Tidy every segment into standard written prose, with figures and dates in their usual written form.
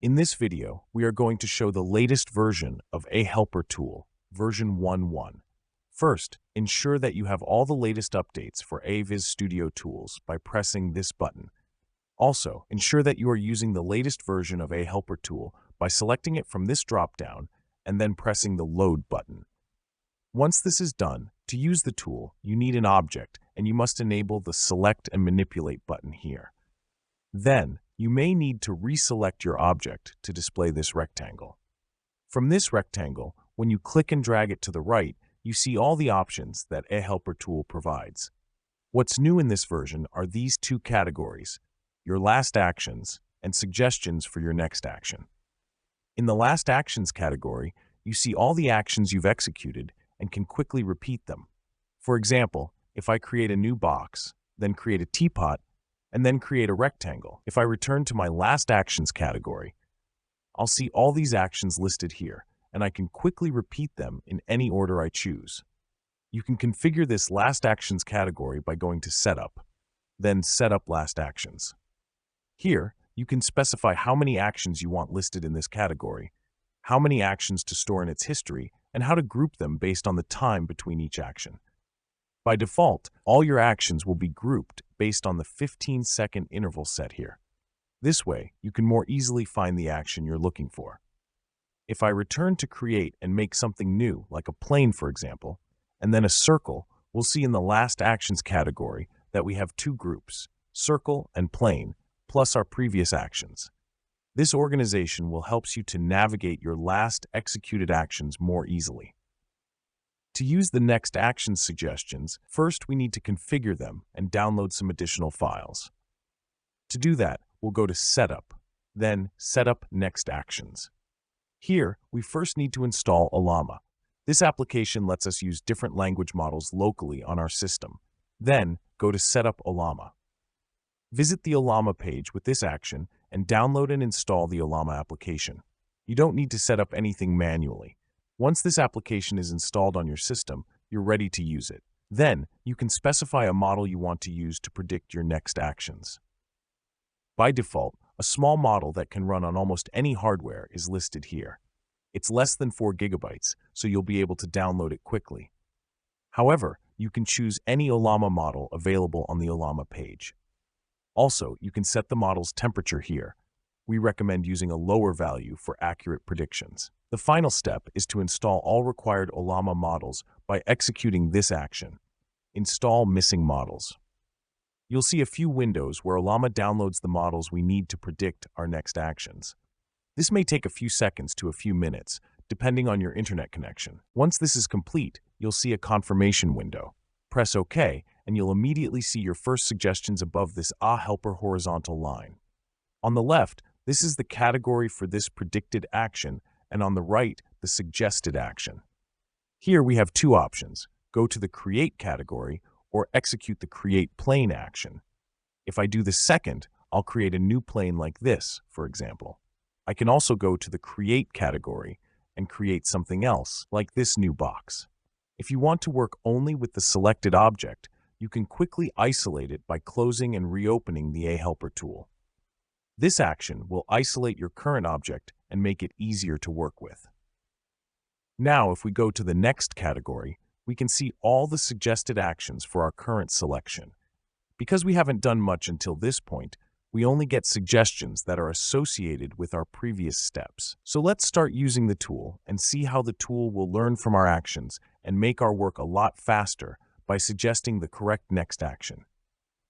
In this video, we are going to show the latest version of AHelper Tool, version 1.1. First, ensure that you have all the latest updates for Aviz Studio Tools by pressing this button. Also, ensure that you are using the latest version of AHelper Tool by selecting it from this drop-down and then pressing the Load button. Once this is done, to use the tool, you need an object, and you must enable the Select and Manipulate button here. Then, you may need to reselect your object to display this rectangle. From this rectangle, when you click and drag it to the right, you see all the options that AHelper Tool provides. What's new in this version are these two categories: your last actions and suggestions for your next action. In the last actions category, you see all the actions you've executed and can quickly repeat them. For example, if I create a new box, then create a teapot, and then create a rectangle, if I return to my last actions category, I'll see all these actions listed here, and I can quickly repeat them in any order I choose. You can configure this last actions category by going to Setup, then Setup Last Actions. Here, you can specify how many actions you want listed in this category, how many actions to store in its history, and how to group them based on the time between each action. By default, all your actions will be grouped based on the 15-second interval set here. This way, you can more easily find the action you're looking for. If I return to create and make something new, like a plane for example, and then a circle, we'll see in the last actions category that we have two groups, circle and plane, plus our previous actions. This organization will help you to navigate your last executed actions more easily. To use the next action suggestions, first we need to configure them and download some additional files. To do that, we'll go to Setup, then Setup Next Actions. Here, we first need to install Ollama. This application lets us use different language models locally on our system. Then, go to Setup Ollama. Visit the Ollama page with this action and download and install the Ollama application. You don't need to set up anything manually. Once this application is installed on your system, you're ready to use it. Then, you can specify a model you want to use to predict your next actions. By default, a small model that can run on almost any hardware is listed here. It's less than 4 GB, so you'll be able to download it quickly. However, you can choose any Ollama model available on the Ollama page. Also, you can set the model's temperature here. We recommend using a lower value for accurate predictions. The final step is to install all required Ollama models by executing this action: Install Missing Models. You'll see a few windows where Ollama downloads the models we need to predict our next actions. This may take a few seconds to a few minutes, depending on your internet connection. Once this is complete, you'll see a confirmation window. Press OK, and you'll immediately see your first suggestions above this AHelper horizontal line. On the left, this is the category for this predicted action, and on the right, the suggested action. Here we have two options: go to the Create category or execute the Create Plane action. If I do the second, I'll create a new plane like this, for example. I can also go to the Create category and create something else, like this new box. If you want to work only with the selected object, you can quickly isolate it by closing and reopening the AHelper tool. This action will isolate your current object and make it easier to work with. Now, if we go to the next category, we can see all the suggested actions for our current selection. Because we haven't done much until this point, we only get suggestions that are associated with our previous steps. So let's start using the tool and see how the tool will learn from our actions and make our work a lot faster by suggesting the correct next action.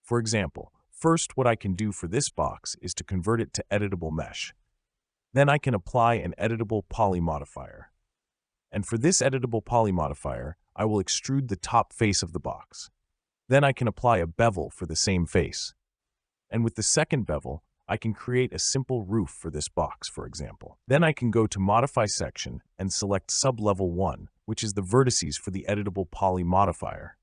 For example, first, what I can do for this box is to convert it to editable mesh. Then I can apply an editable poly modifier. And for this editable poly modifier, I will extrude the top face of the box. Then I can apply a bevel for the same face. And with the second bevel, I can create a simple roof for this box, for example. Then I can go to Modify section and select Sublevel 1, which is the vertices for the editable poly modifier.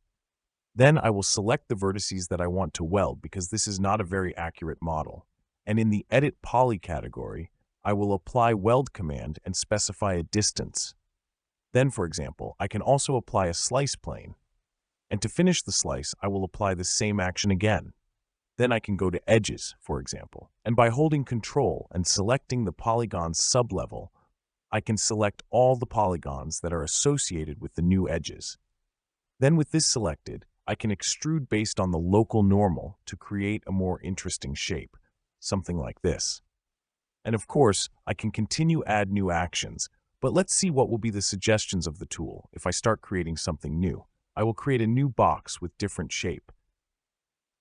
Then I will select the vertices that I want to weld because this is not a very accurate model. And in the Edit Poly category, I will apply Weld command and specify a distance. Then, for example, I can also apply a slice plane. And to finish the slice, I will apply the same action again. Then I can go to Edges, for example. And by holding Control and selecting the polygon's sublevel, I can select all the polygons that are associated with the new edges. Then with this selected, I can extrude based on the local normal to create a more interesting shape, something like this. And of course, I can continue add new actions, but let's see what will be the suggestions of the tool if I start creating something new. I will create a new box with different shape.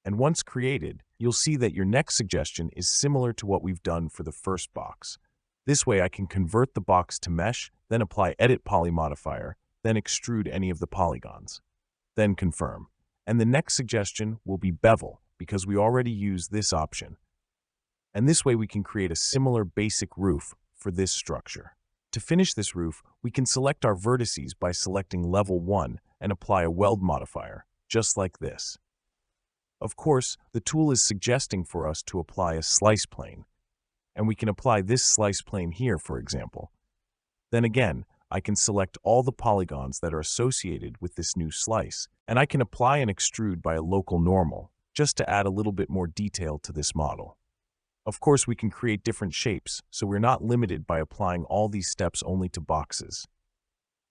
And once created, you'll see that your next suggestion is similar to what we've done for the first box. This way I can convert the box to mesh, then apply Edit Poly modifier, then extrude any of the polygons. Then confirm. And the next suggestion will be bevel, because we already use this option. And this way we can create a similar basic roof for this structure. To finish this roof, we can select our vertices by selecting level 1 and apply a weld modifier, just like this. Of course, the tool is suggesting for us to apply a slice plane, and we can apply this slice plane here, for example. Then again, I can select all the polygons that are associated with this new slice, and I can apply an extrude by a local normal, just to add a little bit more detail to this model. Of course, we can create different shapes, so we're not limited by applying all these steps only to boxes.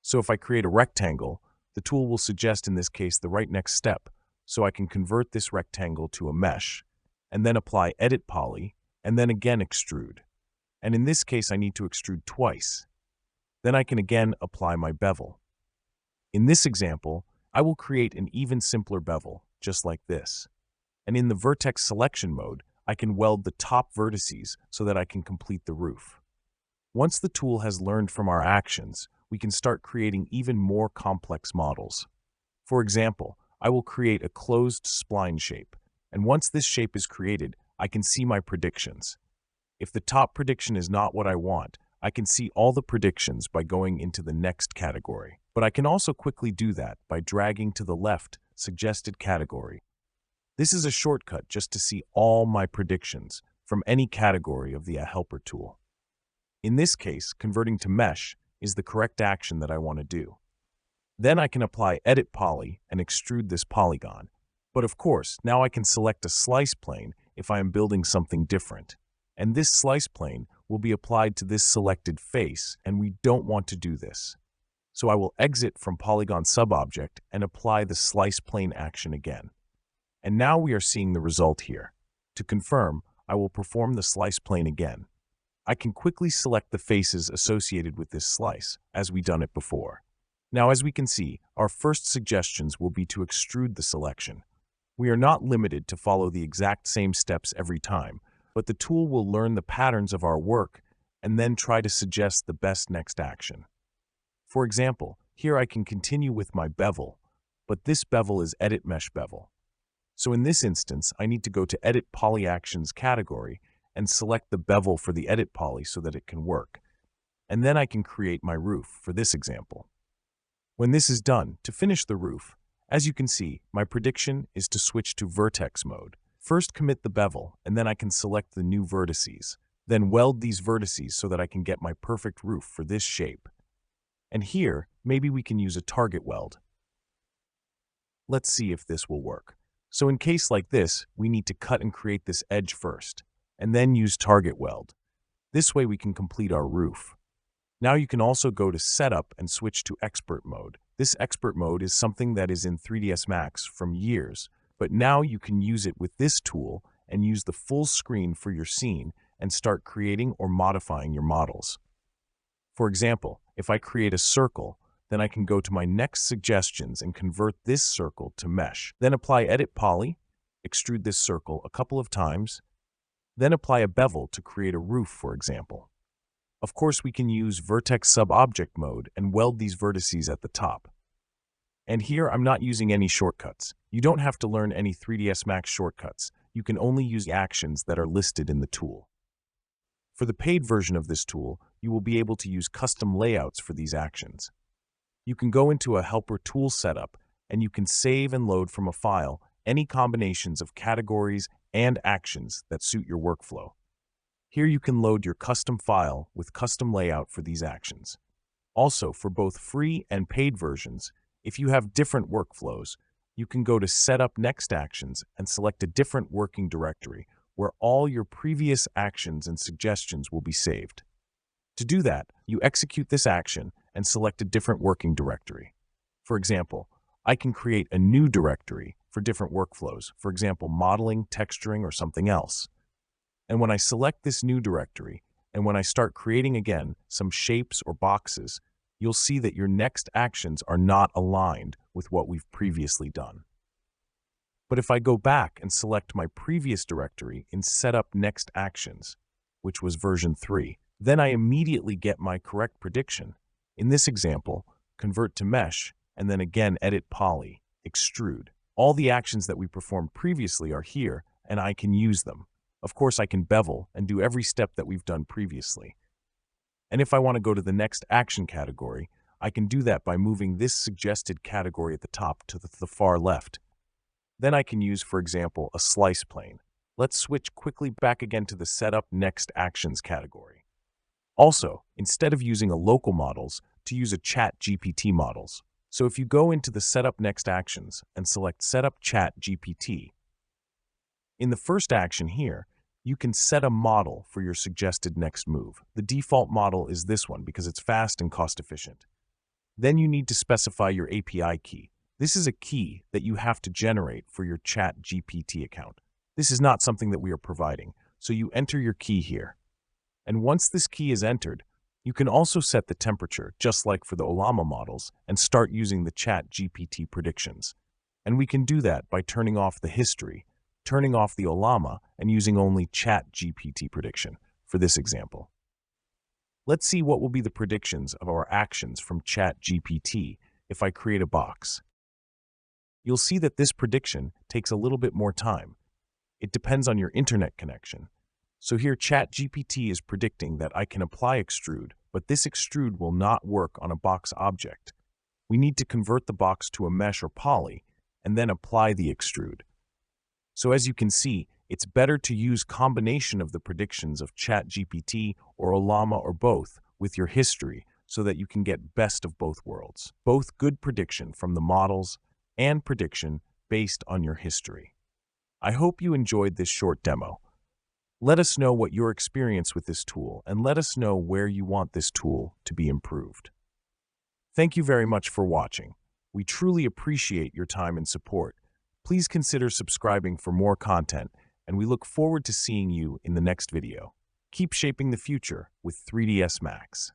So if I create a rectangle, the tool will suggest in this case the right next step, so I can convert this rectangle to a mesh, and then apply Edit Poly, and then again extrude. And in this case, I need to extrude twice. Then I can again apply my bevel. In this example, I will create an even simpler bevel, just like this. And in the vertex selection mode, I can weld the top vertices so that I can complete the roof. Once the tool has learned from our actions, we can start creating even more complex models. For example, I will create a closed spline shape, and once this shape is created, I can see my predictions. If the top prediction is not what I want, I can see all the predictions by going into the next category. But I can also quickly do that by dragging to the left suggested category. This is a shortcut just to see all my predictions from any category of the AHelper tool. In this case, converting to mesh is the correct action that I want to do. Then I can apply Edit Poly and extrude this polygon. But of course, now I can select a slice plane if I am building something different. And this slice plane will be applied to this selected face, and we don't want to do this. So I will exit from Polygon subobject and apply the slice plane action again. And now we are seeing the result here. To confirm, I will perform the slice plane again. I can quickly select the faces associated with this slice, as we done it before. Now, as we can see, our first suggestions will be to extrude the selection. We are not limited to follow the exact same steps every time, but the tool will learn the patterns of our work and then try to suggest the best next action. For example, here I can continue with my bevel, but this bevel is Edit Mesh Bevel. So in this instance, I need to go to Edit Poly Actions category and select the bevel for the Edit Poly so that it can work. And then I can create my roof for this example. When this is done, to finish the roof, as you can see, my prediction is to switch to vertex mode. First commit the bevel, and then I can select the new vertices. Then weld these vertices so that I can get my perfect roof for this shape. And here, maybe we can use a target weld. Let's see if this will work. So in case like this, we need to cut and create this edge first, and then use target weld. This way we can complete our roof. Now you can also go to Setup and switch to Expert mode. This Expert mode is something that is in 3ds Max from years, but now you can use it with this tool and use the full screen for your scene and start creating or modifying your models. For example, if I create a circle, then I can go to my next suggestions and convert this circle to mesh. Then apply Edit Poly, extrude this circle a couple of times, then apply a bevel to create a roof, for example. Of course, we can use Vertex Sub-Object mode and weld these vertices at the top. And here, I'm not using any shortcuts. You don't have to learn any 3ds Max shortcuts. You can only use actions that are listed in the tool. For the paid version of this tool, you will be able to use custom layouts for these actions. You can go into AHelper Tool setup, and you can save and load from a file any combinations of categories and actions that suit your workflow. Here you can load your custom file with custom layout for these actions. Also, for both free and paid versions, if you have different workflows, you can go to Setup Next Actions and select a different working directory where all your previous actions and suggestions will be saved. To do that, you execute this action and select a different working directory. For example, I can create a new directory for different workflows, for example, modeling, texturing, or something else. And when I select this new directory, and when I start creating again some shapes or boxes, you'll see that your next actions are not aligned with what we've previously done. But if I go back and select my previous directory in Setup Next Actions, which was version 3, then I immediately get my correct prediction. In this example, convert to mesh, and then again edit poly, extrude. All the actions that we performed previously are here, and I can use them. Of course, I can bevel and do every step that we've done previously. And if I want to go to the next action category, I can do that by moving this suggested category at the top to the far left. Then I can use, for example, a slice plane. Let's switch quickly back again to the Setup Next Actions category. Also, instead of using a local models, to use a ChatGPT models. So if you go into the Setup Next Actions and select Setup ChatGPT, in the first action here, you can set a model for your suggested next move. The default model is this one because it's fast and cost efficient. Then you need to specify your API key. This is a key that you have to generate for your ChatGPT account. This is not something that we are providing, so you enter your key here. And once this key is entered, you can also set the temperature, just like for the Ollama models, and start using the ChatGPT predictions. And we can do that by turning off the history, turning off the Ollama, and using only ChatGPT prediction for this example. Let's see what will be the predictions of our actions from ChatGPT if I create a box. You'll see that this prediction takes a little bit more time. It depends on your internet connection. So here ChatGPT is predicting that I can apply extrude, but this extrude will not work on a box object. We need to convert the box to a mesh or poly, and then apply the extrude. So as you can see, it's better to use combination of the predictions of ChatGPT or Ollama or both with your history so that you can get best of both worlds. Both good prediction from the models and prediction based on your history. I hope you enjoyed this short demo. Let us know what your experience with this tool and let us know where you want this tool to be improved. Thank you very much for watching. We truly appreciate your time and support. Please consider subscribing for more content, and we look forward to seeing you in the next video. Keep shaping the future with 3ds Max.